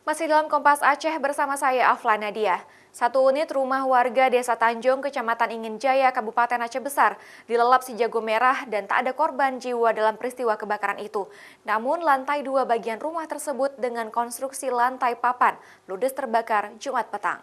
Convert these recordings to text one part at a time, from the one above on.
Masih dalam Kompas Aceh bersama saya Afla Nadia. Satu unit rumah warga Desa Tanjung, Kecamatan Ingin Jaya, Kabupaten Aceh Besar, dilelap si jago merah dan tak ada korban jiwa dalam peristiwa kebakaran itu. Namun lantai 2 bagian rumah tersebut dengan konstruksi lantai papan ludes terbakar Jumat petang.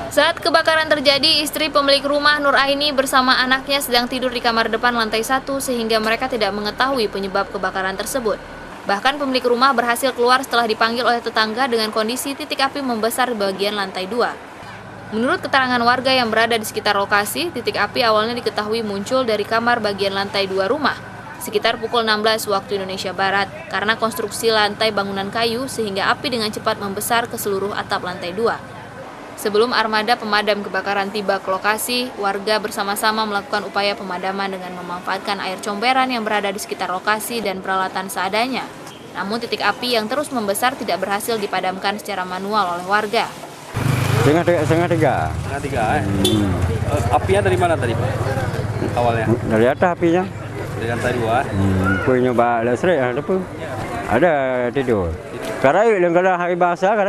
Saat kebakaran terjadi, istri pemilik rumah Nur Aini bersama anaknya sedang tidur di kamar depan lantai 1 sehingga mereka tidak mengetahui penyebab kebakaran tersebut. Bahkan pemilik rumah berhasil keluar setelah dipanggil oleh tetangga dengan kondisi titik api membesar di bagian lantai 2. Menurut keterangan warga yang berada di sekitar lokasi, titik api awalnya diketahui muncul dari kamar bagian lantai 2 rumah, sekitar pukul 16 waktu Indonesia Barat, karena konstruksi lantai bangunan kayu sehingga api dengan cepat membesar ke seluruh atap lantai 2. Sebelum armada pemadam kebakaran tiba ke lokasi, warga bersama-sama melakukan upaya pemadaman dengan memanfaatkan air comberan yang berada di sekitar lokasi dan peralatan seadanya. Namun titik api yang terus membesar tidak berhasil dipadamkan secara manual oleh warga. Setengah tiga. Apinya dari mana tadi, Pak? Awalnya? Dari atas apinya. Dari lantai 2? Punya nyoba listrik ada pun. Ada tidur. Kalau hari bahasa apa?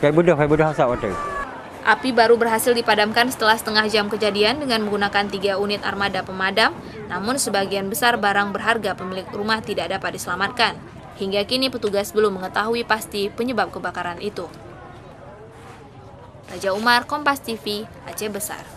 Kayak budak asap waktu. Api baru berhasil dipadamkan setelah setengah jam kejadian dengan menggunakan 3 unit armada pemadam, namun sebagian besar barang berharga pemilik rumah tidak dapat diselamatkan. Hingga kini petugas belum mengetahui pasti penyebab kebakaran itu. Raja Umar, Kompas TV, Aceh Besar.